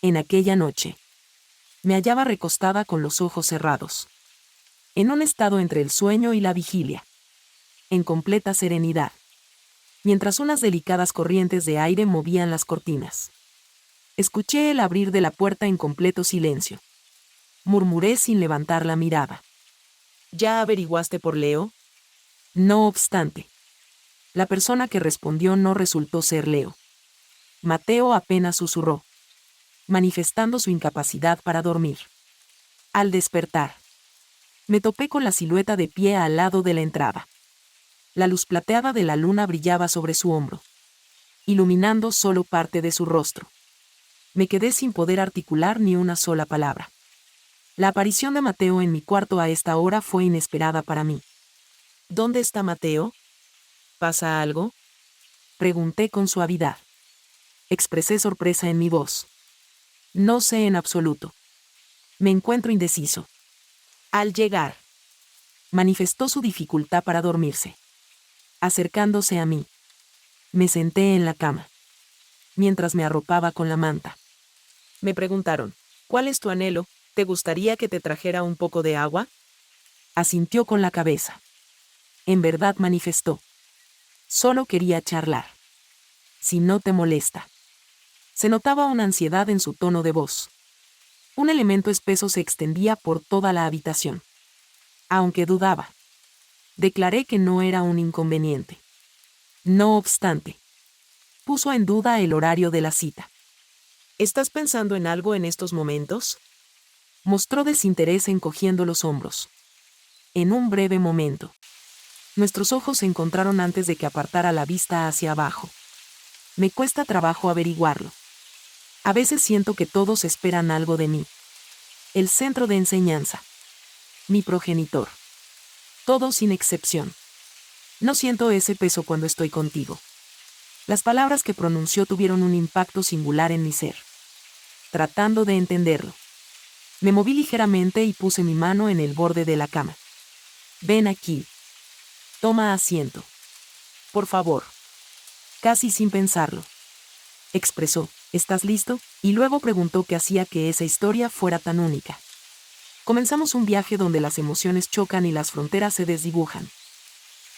En aquella noche, me hallaba recostada con los ojos cerrados, en un estado entre el sueño y la vigilia, en completa serenidad, mientras unas delicadas corrientes de aire movían las cortinas. Escuché el abrir de la puerta en completo silencio. Murmuré sin levantar la mirada. ¿Ya averiguaste por Leo? No obstante, la persona que respondió no resultó ser Leo. Mateo apenas susurró, manifestando su incapacidad para dormir. Al despertar, me topé con la silueta de pie al lado de la entrada. La luz plateada de la luna brillaba sobre su hombro, iluminando solo parte de su rostro. Me quedé sin poder articular ni una sola palabra. La aparición de Mateo en mi cuarto a esta hora fue inesperada para mí. ¿Dónde está Mateo? ¿Pasa algo? Pregunté con suavidad. Expresé sorpresa en mi voz. No sé en absoluto. Me encuentro indeciso. Al llegar, manifestó su dificultad para dormirse. Acercándose a mí, me senté en la cama, mientras me arropaba con la manta. Me preguntaron, ¿cuál es tu anhelo? ¿Te gustaría que te trajera un poco de agua? Asintió con la cabeza. En verdad manifestó. Solo quería charlar. Si no te molesta. Se notaba una ansiedad en su tono de voz. Un elemento espeso se extendía por toda la habitación. Aunque dudaba, declaré que no era un inconveniente. No obstante, puso en duda el horario de la cita. ¿Estás pensando en algo en estos momentos? Mostró desinterés encogiendo los hombros. En un breve momento, nuestros ojos se encontraron antes de que apartara la vista hacia abajo. Me cuesta trabajo averiguarlo. A veces siento que todos esperan algo de mí. El centro de enseñanza. Mi progenitor. Todos sin excepción. No siento ese peso cuando estoy contigo. Las palabras que pronunció tuvieron un impacto singular en mi ser. Tratando de entenderlo, me moví ligeramente y puse mi mano en el borde de la cama. Ven aquí. Toma asiento. Por favor. Casi sin pensarlo, expresó, ¿estás listo? Y luego preguntó qué hacía que esa historia fuera tan única. Comenzamos un viaje donde las emociones chocan y las fronteras se desdibujan.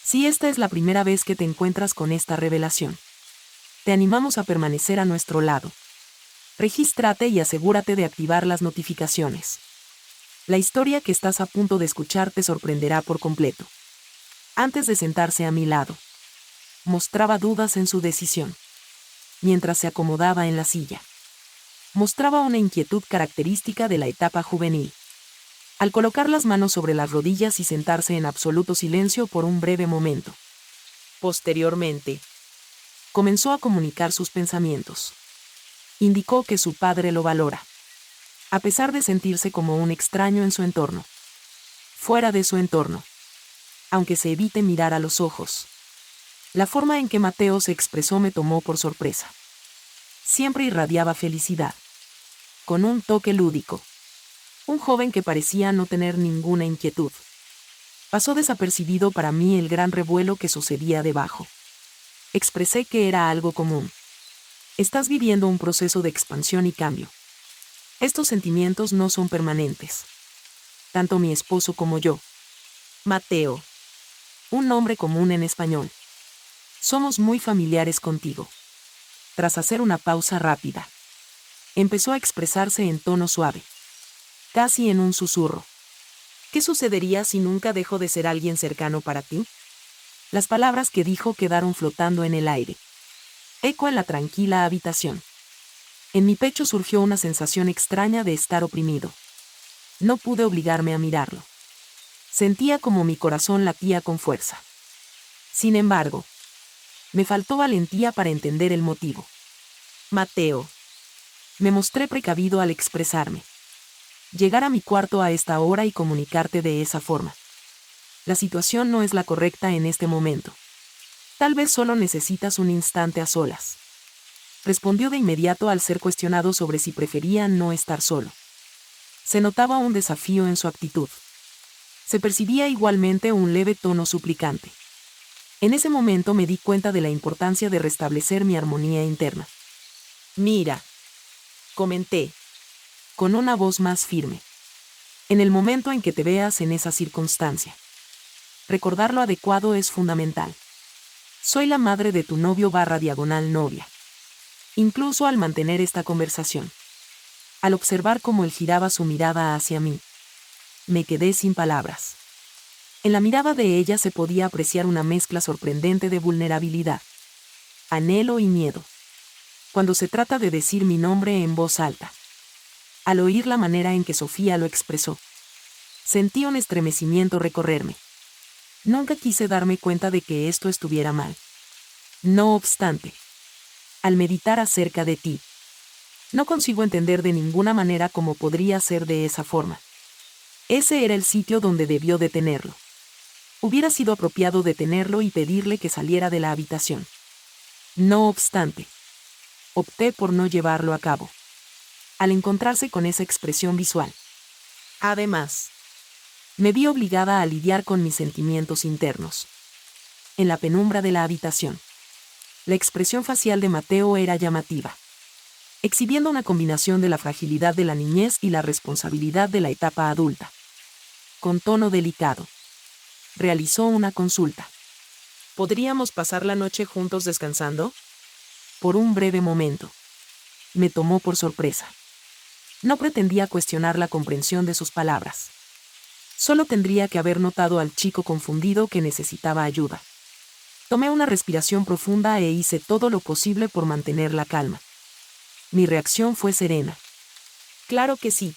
Si esta es la primera vez que te encuentras con esta revelación, te animamos a permanecer a nuestro lado. Regístrate y asegúrate de activar las notificaciones. La historia que estás a punto de escuchar te sorprenderá por completo. Antes de sentarse a mi lado, mostraba dudas en su decisión. Mientras se acomodaba en la silla, mostraba una inquietud característica de la etapa juvenil. Al colocar las manos sobre las rodillas y sentarse en absoluto silencio por un breve momento. Posteriormente, comenzó a comunicar sus pensamientos. Indicó que su padre lo valora, a pesar de sentirse como un extraño en su entorno. Fuera de su entorno, aunque se evite mirar a los ojos. La forma en que Mateo se expresó me tomó por sorpresa. Siempre irradiaba felicidad, con un toque lúdico. Un joven que parecía no tener ninguna inquietud. Pasó desapercibido para mí el gran revuelo que sucedía debajo. Expresé que era algo común. Estás viviendo un proceso de expansión y cambio. Estos sentimientos no son permanentes. Tanto mi esposo como yo. Mateo. Un nombre común en español. Somos muy familiares contigo. Tras hacer una pausa rápida, empezó a expresarse en tono suave, casi en un susurro. ¿Qué sucedería si nunca dejo de ser alguien cercano para ti? Las palabras que dijo quedaron flotando en el aire. Eco en la tranquila habitación. En mi pecho surgió una sensación extraña de estar oprimido. No pude obligarme a mirarlo. Sentía como mi corazón latía con fuerza. Sin embargo, me faltó valentía para entender el motivo. Mateo. Me mostré precavido al expresarme. Llegar a mi cuarto a esta hora y comunicarte de esa forma. La situación no es la correcta en este momento. Tal vez solo necesitas un instante a solas. Respondió de inmediato al ser cuestionado sobre si prefería no estar solo. Se notaba un desafío en su actitud. Se percibía igualmente un leve tono suplicante. En ese momento me di cuenta de la importancia de restablecer mi armonía interna. Mira, comenté, con una voz más firme. En el momento en que te veas en esa circunstancia. Recordar lo adecuado es fundamental. Soy la madre de tu novio/novia. Incluso al mantener esta conversación. Al observar cómo él giraba su mirada hacia mí. Me quedé sin palabras. En la mirada de ella se podía apreciar una mezcla sorprendente de vulnerabilidad, anhelo y miedo. Cuando se trata de decir mi nombre en voz alta. Al oír la manera en que Sofía lo expresó, sentí un estremecimiento recorrerme. Nunca quise darme cuenta de que esto estuviera mal. No obstante, al meditar acerca de ti, no consigo entender de ninguna manera cómo podría ser de esa forma. Ese era el sitio donde debió detenerlo. Hubiera sido apropiado detenerlo y pedirle que saliera de la habitación. No obstante, opté por no llevarlo a cabo. Al encontrarse con esa expresión visual. Además, me vi obligada a lidiar con mis sentimientos internos. En la penumbra de la habitación, la expresión facial de Mateo era llamativa, exhibiendo una combinación de la fragilidad de la niñez y la responsabilidad de la etapa adulta. Con tono delicado, realizó una consulta. ¿Podríamos pasar la noche juntos descansando? Por un breve momento. Me tomó por sorpresa. No pretendía cuestionar la comprensión de sus palabras. Solo tendría que haber notado al chico confundido que necesitaba ayuda. Tomé una respiración profunda e hice todo lo posible por mantener la calma. Mi reacción fue serena. Claro que sí.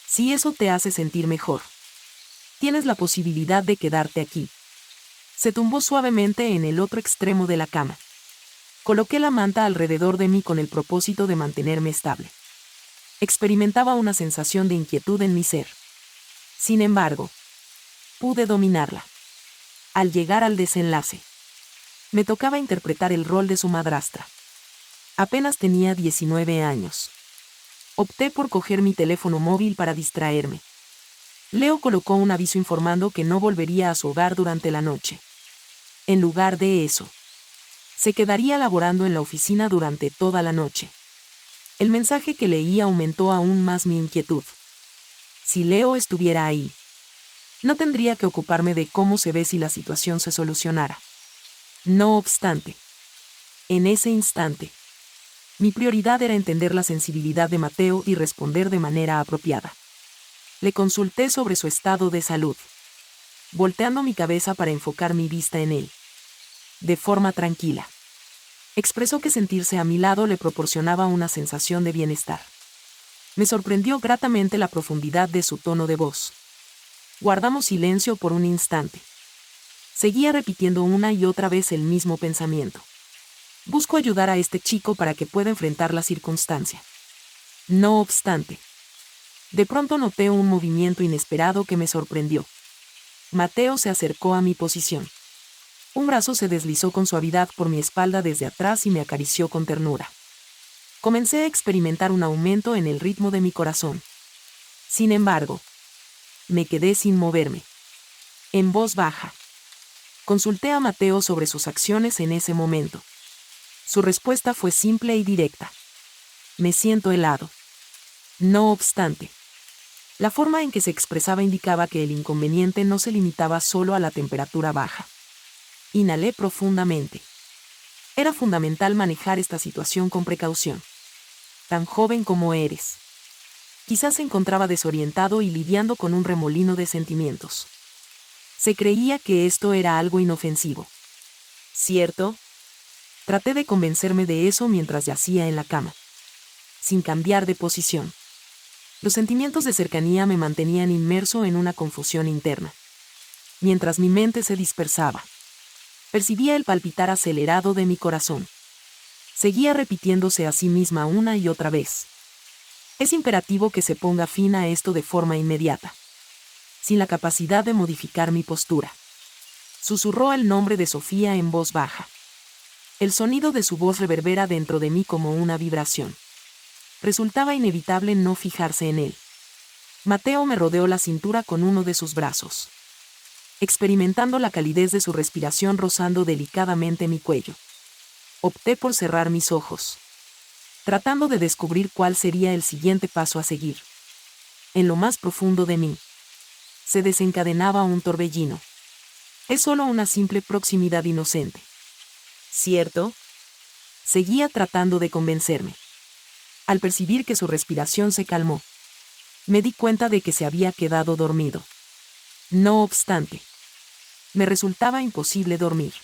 Si eso te hace sentir mejor. Tienes la posibilidad de quedarte aquí. Se tumbó suavemente en el otro extremo de la cama. Coloqué la manta alrededor de mí con el propósito de mantenerme estable. Experimentaba una sensación de inquietud en mi ser. Sin embargo, pude dominarla. Al llegar al desenlace, me tocaba interpretar el rol de su madrastra. Apenas tenía 19 años. Opté por coger mi teléfono móvil para distraerme. Leo colocó un aviso informando que no volvería a su hogar durante la noche. En lugar de eso, se quedaría laborando en la oficina durante toda la noche. El mensaje que leí aumentó aún más mi inquietud. Si Leo estuviera ahí, no tendría que ocuparme de cómo se ve si la situación se solucionara. No obstante, en ese instante, mi prioridad era entender la sensibilidad de Mateo y responder de manera apropiada. Le consulté sobre su estado de salud, volteando mi cabeza para enfocar mi vista en él. De forma tranquila. Expresó que sentirse a mi lado le proporcionaba una sensación de bienestar. Me sorprendió gratamente la profundidad de su tono de voz. Guardamos silencio por un instante. Seguía repitiendo una y otra vez el mismo pensamiento. Busco ayudar a este chico para que pueda enfrentar la circunstancia. No obstante, de pronto noté un movimiento inesperado que me sorprendió. Mateo se acercó a mi posición. Un brazo se deslizó con suavidad por mi espalda desde atrás y me acarició con ternura. Comencé a experimentar un aumento en el ritmo de mi corazón. Sin embargo, me quedé sin moverme. En voz baja, consulté a Mateo sobre sus acciones en ese momento. Su respuesta fue simple y directa. Me siento helado. No obstante, la forma en que se expresaba indicaba que el inconveniente no se limitaba solo a la temperatura baja. Inhalé profundamente. Era fundamental manejar esta situación con precaución. Tan joven como eres. Quizás se encontraba desorientado y lidiando con un remolino de sentimientos. Se creía que esto era algo inofensivo. ¿Cierto? Traté de convencerme de eso mientras yacía en la cama. Sin cambiar de posición. Los sentimientos de cercanía me mantenían inmerso en una confusión interna. Mientras mi mente se dispersaba, percibía el palpitar acelerado de mi corazón. Seguía repitiéndose a sí misma una y otra vez. Es imperativo que se ponga fin a esto de forma inmediata. Sin la capacidad de modificar mi postura. Susurró el nombre de Sofía en voz baja. El sonido de su voz reverbera dentro de mí como una vibración. Resultaba inevitable no fijarse en él. Mateo me rodeó la cintura con uno de sus brazos, experimentando la calidez de su respiración rozando delicadamente mi cuello. Opté por cerrar mis ojos. tratando de descubrir cuál sería el siguiente paso a seguir. En lo más profundo de mí, se desencadenaba un torbellino. Es solo una simple proximidad inocente. ¿Cierto? Seguía tratando de convencerme. Al percibir que su respiración se calmó, me di cuenta de que se había quedado dormido. No obstante, me resultaba imposible dormir.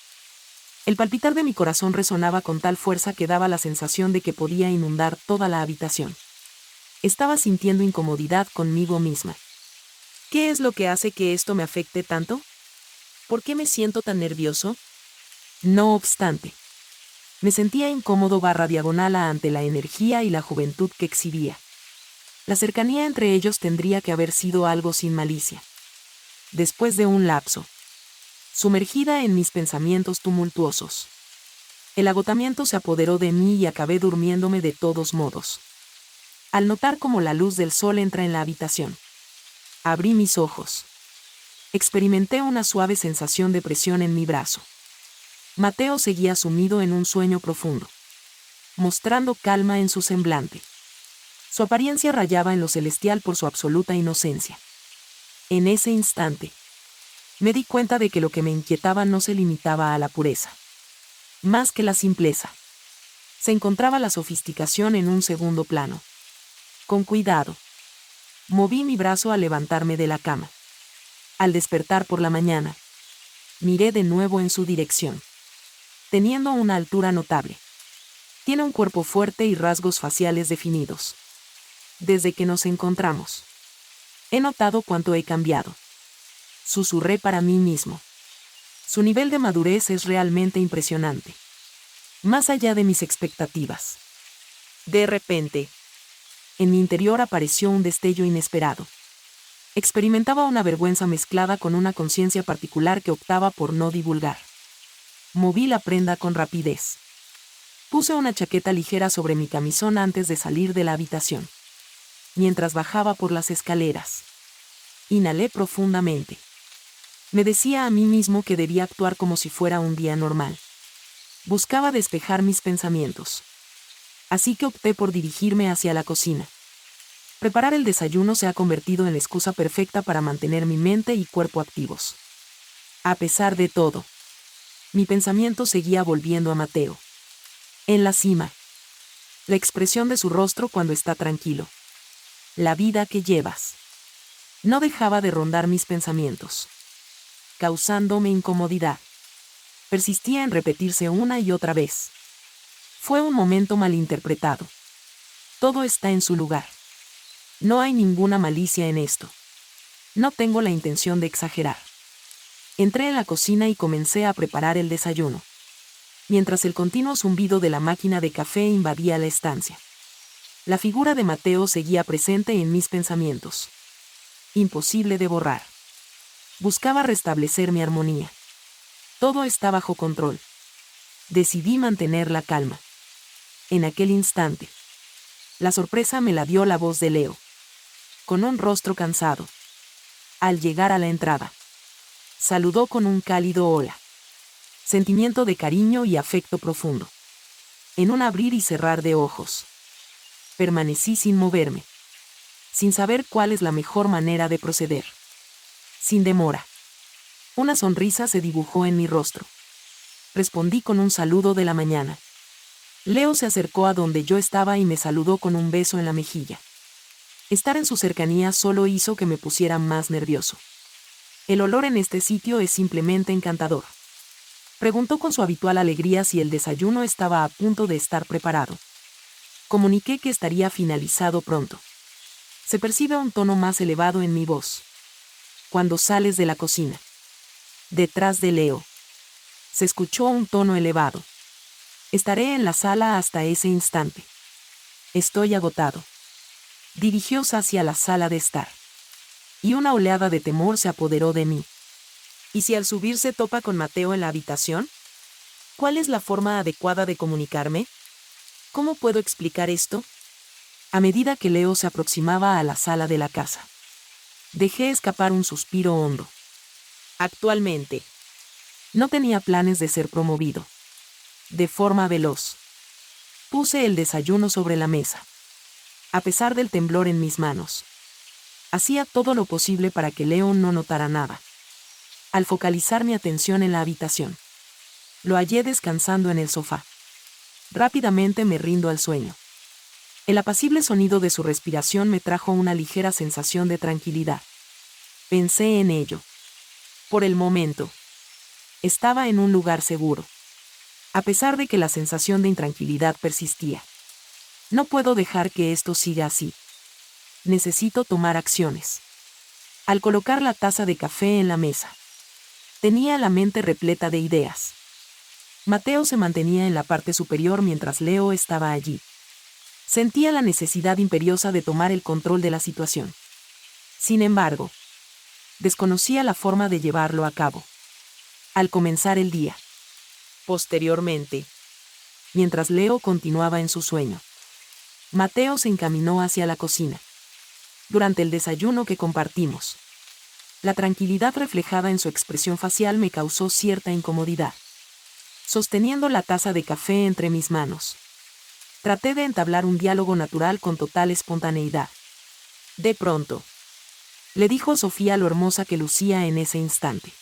El palpitar de mi corazón resonaba con tal fuerza que daba la sensación de que podía inundar toda la habitación. Estaba sintiendo incomodidad conmigo misma. ¿Qué es lo que hace que esto me afecte tanto? ¿Por qué me siento tan nervioso? No obstante, me sentía incómodo /diagonal ante la energía y la juventud que exhibía. La cercanía entre ellos tendría que haber sido algo sin malicia. Después de un lapso, sumergida en mis pensamientos tumultuosos, el agotamiento se apoderó de mí y acabé durmiéndome de todos modos. Al notar cómo la luz del sol entra en la habitación, abrí mis ojos. Experimenté una suave sensación de presión en mi brazo. Mateo seguía sumido en un sueño profundo, mostrando calma en su semblante. Su apariencia rayaba en lo celestial por su absoluta inocencia. En ese instante, me di cuenta de que lo que me inquietaba no se limitaba a la pureza. Más que la simpleza, se encontraba la sofisticación en un segundo plano. Con cuidado, moví mi brazo al levantarme de la cama. Al despertar por la mañana, miré de nuevo en su dirección. Teniendo una altura notable. Tiene un cuerpo fuerte y rasgos faciales definidos. Desde que nos encontramos, he notado cuánto he cambiado. Susurré para mí mismo. Su nivel de madurez es realmente impresionante. Más allá de mis expectativas. De repente, en mi interior apareció un destello inesperado. Experimentaba una vergüenza mezclada con una conciencia particular que optaba por no divulgar. Moví la prenda con rapidez. Puse una chaqueta ligera sobre mi camisón antes de salir de la habitación. Mientras bajaba por las escaleras, inhalé profundamente. Me decía a mí mismo que debía actuar como si fuera un día normal. Buscaba despejar mis pensamientos. Así que opté por dirigirme hacia la cocina. Preparar el desayuno se ha convertido en la excusa perfecta para mantener mi mente y cuerpo activos. A pesar de todo, mi pensamiento seguía volviendo a Mateo. En la cima. La expresión de su rostro cuando está tranquilo. La vida que llevas. No dejaba de rondar mis pensamientos, causándome incomodidad. Persistía en repetirse una y otra vez. Fue un momento malinterpretado. Todo está en su lugar. No hay ninguna malicia en esto. No tengo la intención de exagerar. Entré en la cocina y comencé a preparar el desayuno, mientras el continuo zumbido de la máquina de café invadía la estancia. La figura de Mateo seguía presente en mis pensamientos. Imposible de borrar. Buscaba restablecer mi armonía. Todo está bajo control. Decidí mantener la calma. En aquel instante, la sorpresa me la dio la voz de Leo. Con un rostro cansado. Al llegar a la entrada, saludó con un cálido hola. Sentimiento de cariño y afecto profundo. En un abrir y cerrar de ojos. Permanecí sin moverme. Sin saber cuál es la mejor manera de proceder. Sin demora. Una sonrisa se dibujó en mi rostro. Respondí con un saludo de la mañana. Leo se acercó a donde yo estaba y me saludó con un beso en la mejilla. Estar en su cercanía solo hizo que me pusiera más nervioso. El olor en este sitio es simplemente encantador. Preguntó con su habitual alegría si el desayuno estaba a punto de estar preparado. Comuniqué que estaría finalizado pronto. Se percibe un tono más elevado en mi voz. Cuando sales de la cocina. Detrás de Leo. Se escuchó un tono elevado. Estaré en la sala hasta ese instante. Estoy agotado. Dirigióse hacia la sala de estar. Y una oleada de temor se apoderó de mí. ¿Y si al subir se topa con Mateo en la habitación? ¿Cuál es la forma adecuada de comunicarme? ¿Cómo puedo explicar esto? A medida que Leo se aproximaba a la sala de la casa, dejé escapar un suspiro hondo. Actualmente, no tenía planes de ser promovido. De forma veloz. Puse el desayuno sobre la mesa. A pesar del temblor en mis manos, hacía todo lo posible para que Leo no notara nada. Al focalizar mi atención en la habitación, lo hallé descansando en el sofá. Rápidamente me rindo al sueño. El apacible sonido de su respiración me trajo una ligera sensación de tranquilidad. Pensé en ello. Por el momento, estaba en un lugar seguro. A pesar de que la sensación de intranquilidad persistía. No puedo dejar que esto siga así. Necesito tomar acciones. Al colocar la taza de café en la mesa, tenía la mente repleta de ideas. Mateo se mantenía en la parte superior mientras Leo estaba allí. Sentía la necesidad imperiosa de tomar el control de la situación. Sin embargo, desconocía la forma de llevarlo a cabo. Al comenzar el día. Posteriormente, mientras Leo continuaba en su sueño, Mateo se encaminó hacia la cocina. Durante el desayuno que compartimos, la tranquilidad reflejada en su expresión facial me causó cierta incomodidad. Sosteniendo la taza de café entre mis manos, traté de entablar un diálogo natural con total espontaneidad. De pronto, le dijo a Sofía lo hermosa que lucía en ese instante.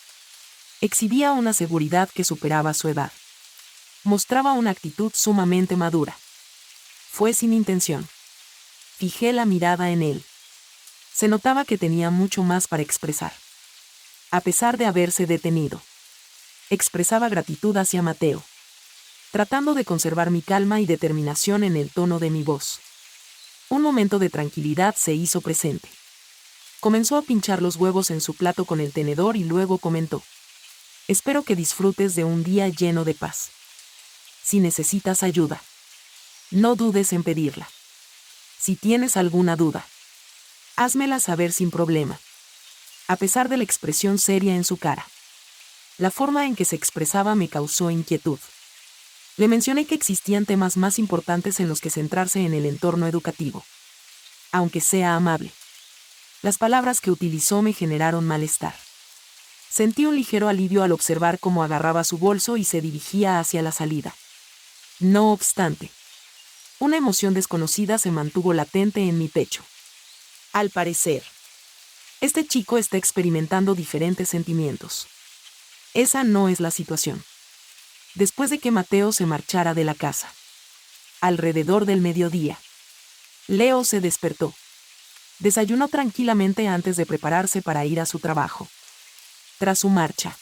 Exhibía una seguridad que superaba su edad. Mostraba una actitud sumamente madura. Fue sin intención. Fijé la mirada en él. Se notaba que tenía mucho más para expresar. A pesar de haberse detenido, expresaba gratitud hacia Mateo, tratando de conservar mi calma y determinación en el tono de mi voz. Un momento de tranquilidad se hizo presente. Comenzó a pinchar los huevos en su plato con el tenedor y luego comentó: espero que disfrutes de un día lleno de paz. Si necesitas ayuda, no dudes en pedirla. Si tienes alguna duda, házmela saber sin problema. A pesar de la expresión seria en su cara, la forma en que se expresaba me causó inquietud. Le mencioné que existían temas más importantes en los que centrarse en el entorno educativo. Aunque sea amable, las palabras que utilizó me generaron malestar. Sentí un ligero alivio al observar cómo agarraba su bolso y se dirigía hacia la salida. No obstante, una emoción desconocida se mantuvo latente en mi pecho. Al parecer, este chico está experimentando diferentes sentimientos. Esa no es la situación. Después de que Mateo se marchara de la casa, alrededor del mediodía, Leo se despertó. Desayunó tranquilamente antes de prepararse para ir a su trabajo. Tras su marcha,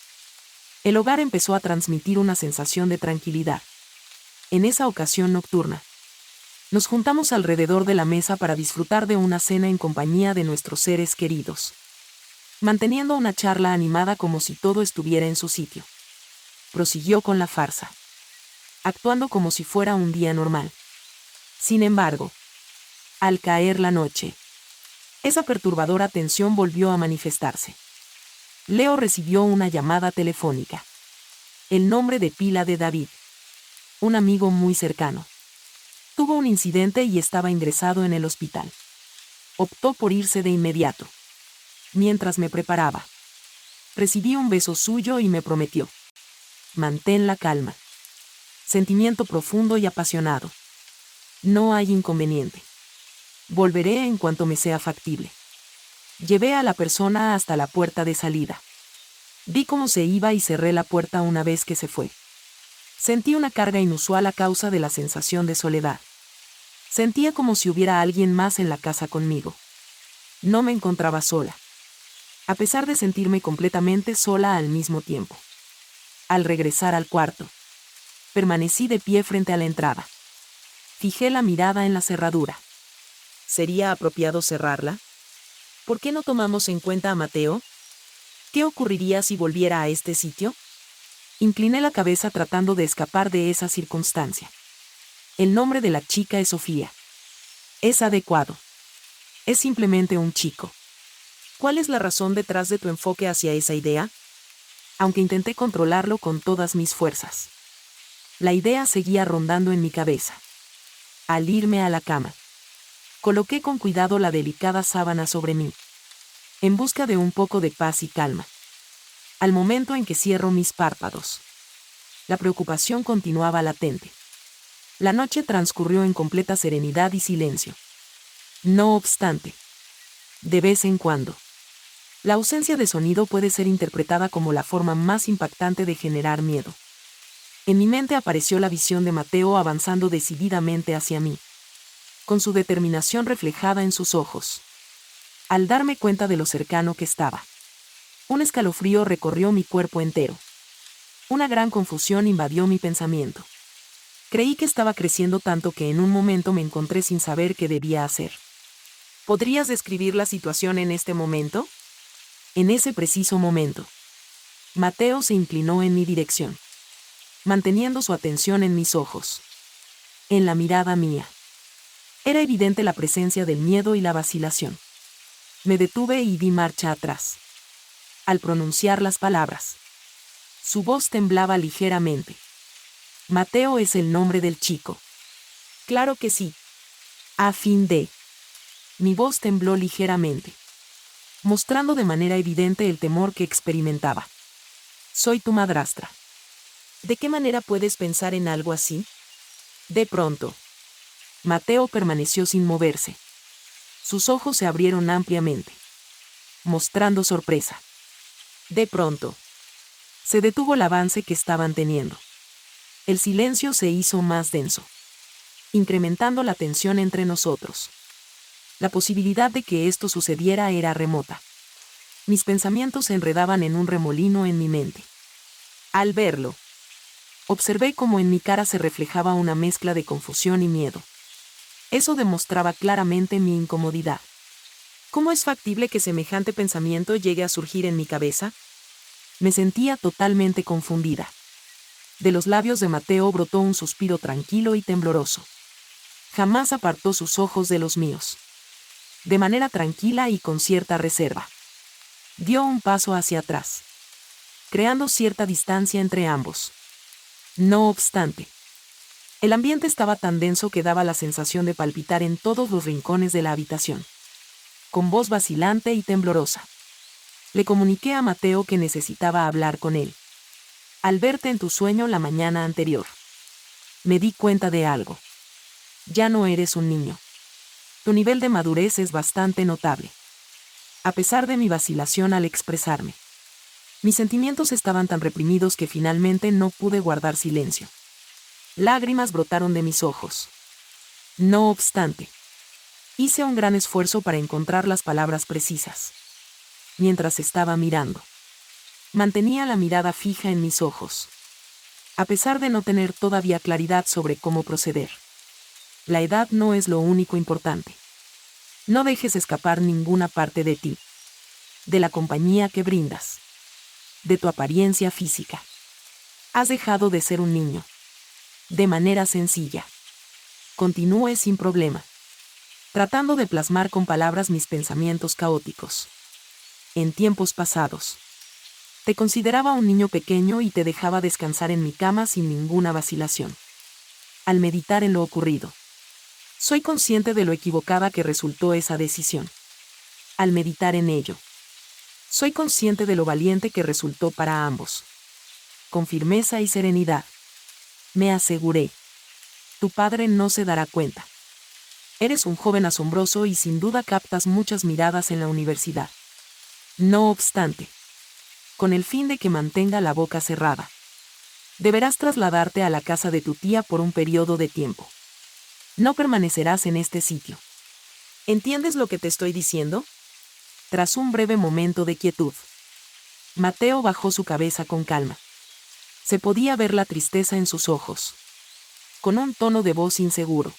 el hogar empezó a transmitir una sensación de tranquilidad. En esa ocasión nocturna, nos juntamos alrededor de la mesa para disfrutar de una cena en compañía de nuestros seres queridos, manteniendo una charla animada como si todo estuviera en su sitio. Prosiguió con la farsa, actuando como si fuera un día normal. Sin embargo, al caer la noche, esa perturbadora tensión volvió a manifestarse. Leo recibió una llamada telefónica. El nombre de pila de David, un amigo muy cercano. Tuvo un incidente y estaba ingresado en el hospital. Optó por irse de inmediato. Mientras me preparaba, recibí un beso suyo y me prometió: mantén la calma. Sentimiento profundo y apasionado. No hay inconveniente. Volveré en cuanto me sea factible. Llevé a la persona hasta la puerta de salida. Vi cómo se iba y cerré la puerta una vez que se fue. Sentí una carga inusual a causa de la sensación de soledad. Sentía como si hubiera alguien más en la casa conmigo. No me encontraba sola, a pesar de sentirme completamente sola al mismo tiempo. Al regresar al cuarto, permanecí de pie frente a la entrada. Fijé la mirada en la cerradura. ¿Sería apropiado cerrarla? ¿Por qué no tomamos en cuenta a Mateo? ¿Qué ocurriría si volviera a este sitio? Incliné la cabeza tratando de escapar de esa circunstancia. El nombre de la chica es Sofía. Es adecuado. Es simplemente un chico. ¿Cuál es la razón detrás de tu enfoque hacia esa idea? Aunque intenté controlarlo con todas mis fuerzas, la idea seguía rondando en mi cabeza. Al irme a la cama, coloqué con cuidado la delicada sábana sobre mí, en busca de un poco de paz y calma. Al momento en que cierro mis párpados, la preocupación continuaba latente. La noche transcurrió en completa serenidad y silencio. No obstante, de vez en cuando, la ausencia de sonido puede ser interpretada como la forma más impactante de generar miedo. En mi mente apareció la visión de Mateo avanzando decididamente hacia mí, con su determinación reflejada en sus ojos. Al darme cuenta de lo cercano que estaba, un escalofrío recorrió mi cuerpo entero. Una gran confusión invadió mi pensamiento. Creí que estaba creciendo tanto que en un momento me encontré sin saber qué debía hacer. ¿Podrías describir la situación en este momento? En ese preciso momento, Mateo se inclinó en mi dirección, manteniendo su atención en mis ojos, en la mirada mía. Era evidente la presencia del miedo y la vacilación. Me detuve y di marcha atrás. Al pronunciar las palabras, su voz temblaba ligeramente. Mateo es el nombre del chico. Claro que sí. A fin de... Mi voz tembló ligeramente, mostrando de manera evidente el temor que experimentaba. Soy tu madrastra. ¿De qué manera puedes pensar en algo así? De pronto, Mateo permaneció sin moverse. Sus ojos se abrieron ampliamente, mostrando sorpresa. De pronto, se detuvo el avance que estaban teniendo. El silencio se hizo más denso, incrementando la tensión entre nosotros. La posibilidad de que esto sucediera era remota. Mis pensamientos se enredaban en un remolino en mi mente. Al verlo, observé cómo en mi cara se reflejaba una mezcla de confusión y miedo. Eso demostraba claramente mi incomodidad. ¿Cómo es factible que semejante pensamiento llegue a surgir en mi cabeza? Me sentía totalmente confundida. De los labios de Mateo brotó un suspiro tranquilo y tembloroso. Jamás apartó sus ojos de los míos. De manera tranquila y con cierta reserva, dio un paso hacia atrás, creando cierta distancia entre ambos. No obstante, el ambiente estaba tan denso que daba la sensación de palpitar en todos los rincones de la habitación. Con voz vacilante y temblorosa, le comuniqué a Mateo que necesitaba hablar con él. Al verte en tu sueño la mañana anterior, me di cuenta de algo. Ya no eres un niño. Tu nivel de madurez es bastante notable. A pesar de mi vacilación al expresarme, mis sentimientos estaban tan reprimidos que finalmente no pude guardar silencio. Lágrimas brotaron de mis ojos. No obstante, hice un gran esfuerzo para encontrar las palabras precisas. Mientras estaba mirando, mantenía la mirada fija en mis ojos, a pesar de no tener todavía claridad sobre cómo proceder. La edad no es lo único importante. No dejes escapar ninguna parte de ti, de la compañía que brindas, de tu apariencia física. Has dejado de ser un niño. De manera sencilla. Continúe sin problema, tratando de plasmar con palabras mis pensamientos caóticos. En tiempos pasados, te consideraba un niño pequeño y te dejaba descansar en mi cama sin ninguna vacilación. Al meditar en lo ocurrido, soy consciente de lo equivocada que resultó esa decisión. Al meditar en ello, soy consciente de lo valiente que resultó para ambos. Con firmeza y serenidad, me aseguré. Tu padre no se dará cuenta. Eres un joven asombroso y sin duda captas muchas miradas en la universidad. No obstante, con el fin de que mantenga la boca cerrada, deberás trasladarte a la casa de tu tía por un periodo de tiempo. No permanecerás en este sitio. ¿Entiendes lo que te estoy diciendo? Tras un breve momento de quietud, Mateo bajó su cabeza con calma. Se podía ver la tristeza en sus ojos. Con un tono de voz inseguro,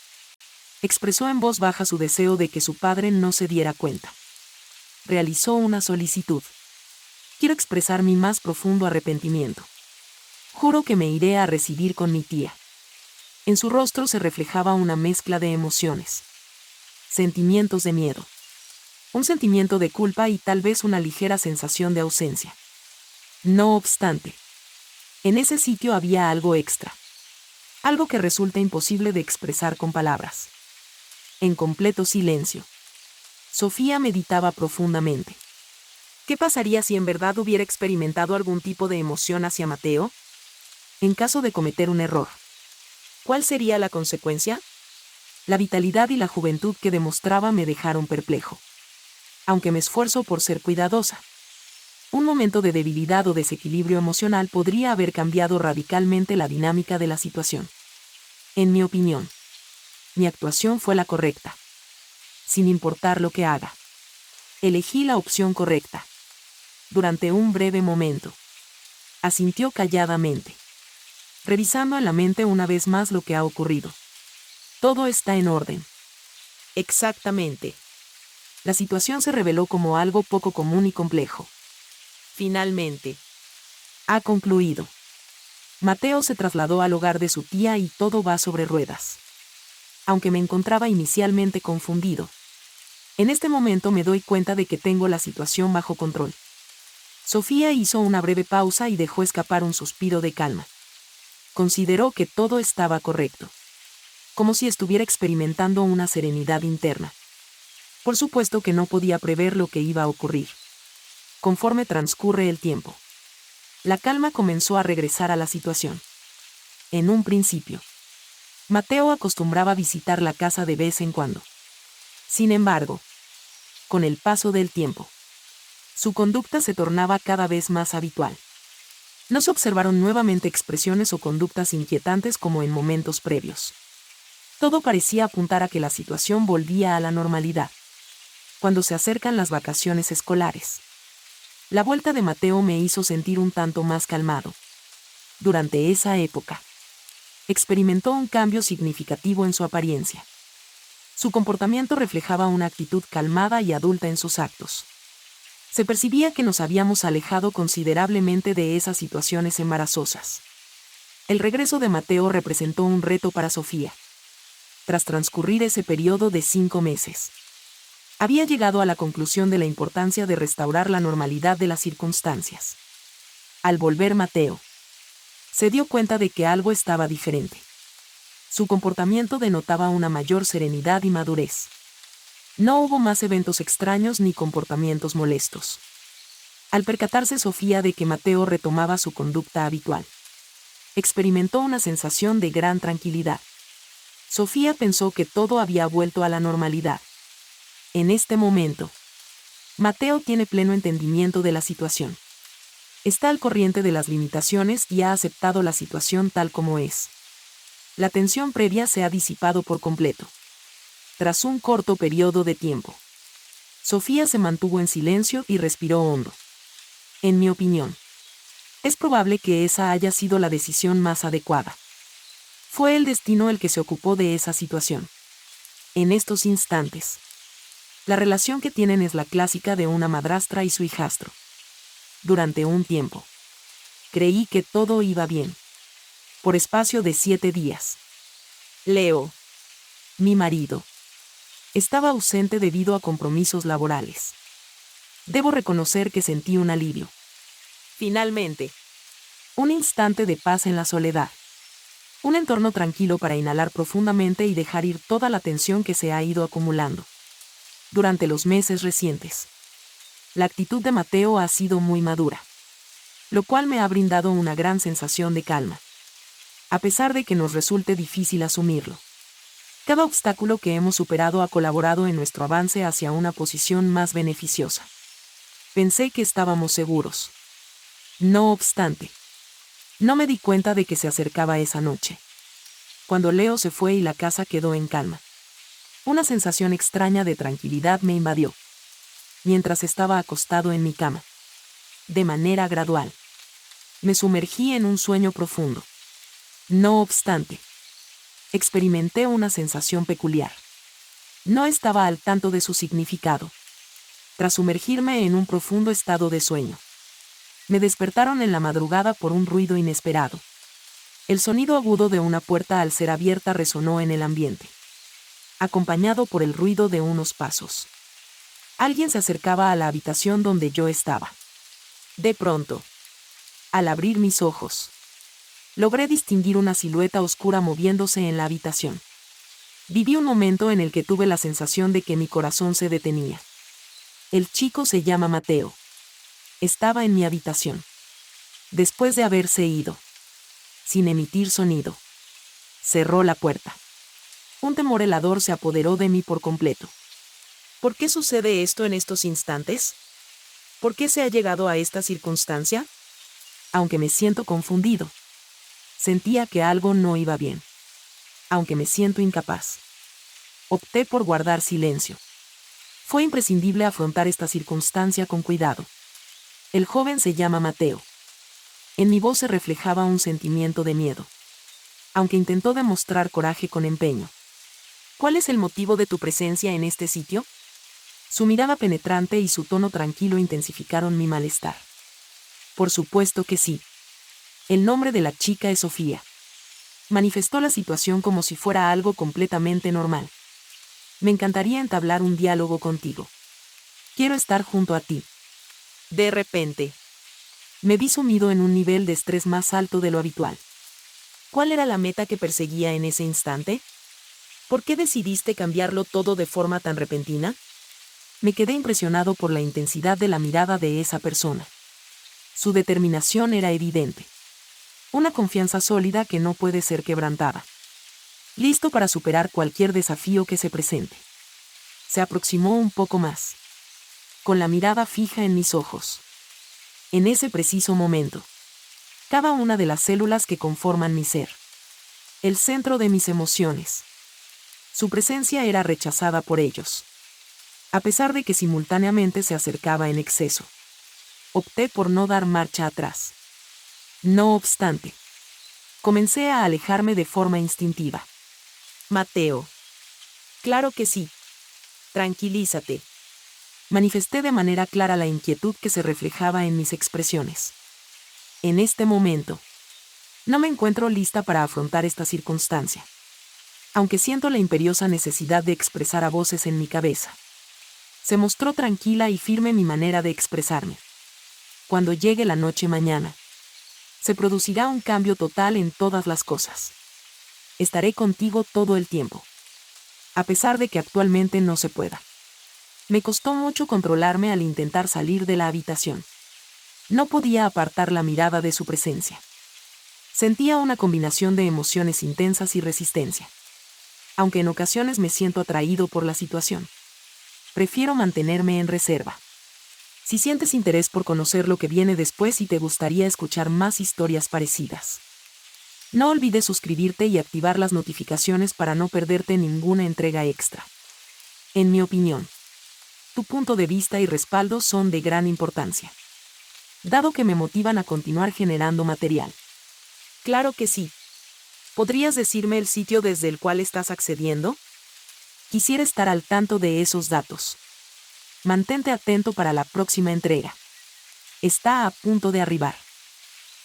expresó en voz baja su deseo de que su padre no se diera cuenta. Realizó una solicitud. Quiero expresar mi más profundo arrepentimiento. Juro que me iré a residir con mi tía. En su rostro se reflejaba una mezcla de emociones. Sentimientos de miedo. Un sentimiento de culpa y tal vez una ligera sensación de ausencia. No obstante, en ese sitio había algo extra. Algo que resulta imposible de expresar con palabras. En completo silencio, Sofía meditaba profundamente. ¿Qué pasaría si en verdad hubiera experimentado algún tipo de emoción hacia Mateo? En caso de cometer un error, ¿Cuál sería la consecuencia? La vitalidad y la juventud que demostraba me dejaron perplejo. Aunque me esfuerzo por ser cuidadosa. Un momento de debilidad o desequilibrio emocional podría haber cambiado radicalmente la dinámica de la situación. En mi opinión, mi actuación fue la correcta. Sin importar lo que haga. Elegí la opción correcta. Durante un breve momento. Asintió calladamente. Revisando en la mente una vez más lo que ha ocurrido. Todo está en orden. Exactamente. La situación se reveló como algo poco común y complejo. Finalmente. Ha concluido. Mateo se trasladó al hogar de su tía y todo va sobre ruedas. Aunque me encontraba inicialmente confundido. En este momento me doy cuenta de que tengo la situación bajo control. Sofía hizo una breve pausa y dejó escapar un suspiro de calma. Consideró que todo estaba correcto. Como si estuviera experimentando una serenidad interna. Por supuesto que no podía prever lo que iba a ocurrir. Conforme transcurre el tiempo. La calma comenzó a regresar a la situación. En un principio. Mateo acostumbraba visitar la casa de vez en cuando. Sin embargo, con el paso del tiempo, su conducta se tornaba cada vez más habitual. No se observaron nuevamente expresiones o conductas inquietantes como en momentos previos. Todo parecía apuntar a que la situación volvía a la normalidad. Cuando se acercan las vacaciones escolares. La vuelta de Mateo me hizo sentir un tanto más calmado. Durante esa época, experimentó un cambio significativo en su apariencia. Su comportamiento reflejaba una actitud calmada y adulta en sus actos. Se percibía que nos habíamos alejado considerablemente de esas situaciones embarazosas. El regreso de Mateo representó un reto para Sofía. Tras transcurrir ese periodo de 5 meses, había llegado a la conclusión de la importancia de restaurar la normalidad de las circunstancias. Al volver Mateo, se dio cuenta de que algo estaba diferente. Su comportamiento denotaba una mayor serenidad y madurez. No hubo más eventos extraños ni comportamientos molestos. Al percatarse Sofía de que Mateo retomaba su conducta habitual, experimentó una sensación de gran tranquilidad. Sofía pensó que todo había vuelto a la normalidad. En este momento, Mateo tiene pleno entendimiento de la situación. Está al corriente de las limitaciones y ha aceptado la situación tal como es. La tensión previa se ha disipado por completo. Tras un corto periodo de tiempo, Sofía se mantuvo en silencio y respiró hondo. En mi opinión, es probable que esa haya sido la decisión más adecuada. Fue el destino el que se ocupó de esa situación. En estos instantes, la relación que tienen es la clásica de una madrastra y su hijastro. Durante un tiempo, creí que todo iba bien. Por espacio de 7 días. Leo, mi marido, estaba ausente debido a compromisos laborales. Debo reconocer que sentí un alivio. Finalmente, un instante de paz en la soledad. Un entorno tranquilo para inhalar profundamente y dejar ir toda la tensión que se ha ido acumulando. Durante los meses recientes, la actitud de Mateo ha sido muy madura, lo cual me ha brindado una gran sensación de calma. A pesar de que nos resulte difícil asumirlo. Cada obstáculo que hemos superado ha colaborado en nuestro avance hacia una posición más beneficiosa. Pensé que estábamos seguros. No obstante, no me di cuenta de que se acercaba esa noche. Cuando Leo se fue y la casa quedó en calma. Una sensación extraña de tranquilidad me invadió. Mientras estaba acostado en mi cama. De manera gradual. Me sumergí en un sueño profundo. No obstante, experimenté una sensación peculiar. No estaba al tanto de su significado. Tras sumergirme en un profundo estado de sueño, me despertaron en la madrugada por un ruido inesperado. El sonido agudo de una puerta al ser abierta resonó en el ambiente, acompañado por el ruido de unos pasos. Alguien se acercaba a la habitación donde yo estaba. De pronto, al abrir mis ojos, logré distinguir una silueta oscura moviéndose en la habitación. Viví un momento en el que tuve la sensación de que mi corazón se detenía. El chico se llama Mateo. Estaba en mi habitación. Después de haberse ido. Sin emitir sonido. Cerró la puerta. Un temor helador se apoderó de mí por completo. ¿Por qué sucede esto en estos instantes? ¿Por qué se ha llegado a esta circunstancia? Aunque me siento confundido. Sentía que algo no iba bien. Aunque me siento incapaz. Opté por guardar silencio. Fue imprescindible afrontar esta circunstancia con cuidado. El joven se llama Mateo. En mi voz se reflejaba un sentimiento de miedo. Aunque intentó demostrar coraje con empeño. ¿Cuál es el motivo de tu presencia en este sitio? Su mirada penetrante y su tono tranquilo intensificaron mi malestar. Por supuesto que sí. El nombre de la chica es Sofía. Manifestó la situación como si fuera algo completamente normal. Me encantaría entablar un diálogo contigo. Quiero estar junto a ti. De repente, me vi sumido en un nivel de estrés más alto de lo habitual. ¿Cuál era la meta que perseguía en ese instante? ¿Por qué decidiste cambiarlo todo de forma tan repentina? Me quedé impresionado por la intensidad de la mirada de esa persona. Su determinación era evidente. Una confianza sólida que no puede ser quebrantada. Listo para superar cualquier desafío que se presente. Se aproximó un poco más. Con la mirada fija en mis ojos. En ese preciso momento. Cada una de las células que conforman mi ser. El centro de mis emociones. Su presencia era rechazada por ellos. A pesar de que simultáneamente se acercaba en exceso. Opté por no dar marcha atrás. No obstante, comencé a alejarme de forma instintiva. Mateo. Claro que sí. Tranquilízate. Manifesté de manera clara la inquietud que se reflejaba en mis expresiones. En este momento, no me encuentro lista para afrontar esta circunstancia. Aunque siento la imperiosa necesidad de expresar a voces en mi cabeza. Se mostró tranquila y firme mi manera de expresarme. Cuando llegue la noche mañana, se producirá un cambio total en todas las cosas. Estaré contigo todo el tiempo. A pesar de que actualmente no se pueda. Me costó mucho controlarme al intentar salir de la habitación. No podía apartar la mirada de su presencia. Sentía una combinación de emociones intensas y resistencia. Aunque en ocasiones me siento atraído por la situación. Prefiero mantenerme en reserva. Si sientes interés por conocer lo que viene después y te gustaría escuchar más historias parecidas, no olvides suscribirte y activar las notificaciones para no perderte ninguna entrega extra. En mi opinión, tu punto de vista y respaldo son de gran importancia, dado que me motivan a continuar generando material. Claro que sí. ¿Podrías decirme el sitio desde el cual estás accediendo? Quisiera estar al tanto de esos datos. Mantente atento para la próxima entrega. Está a punto de arribar.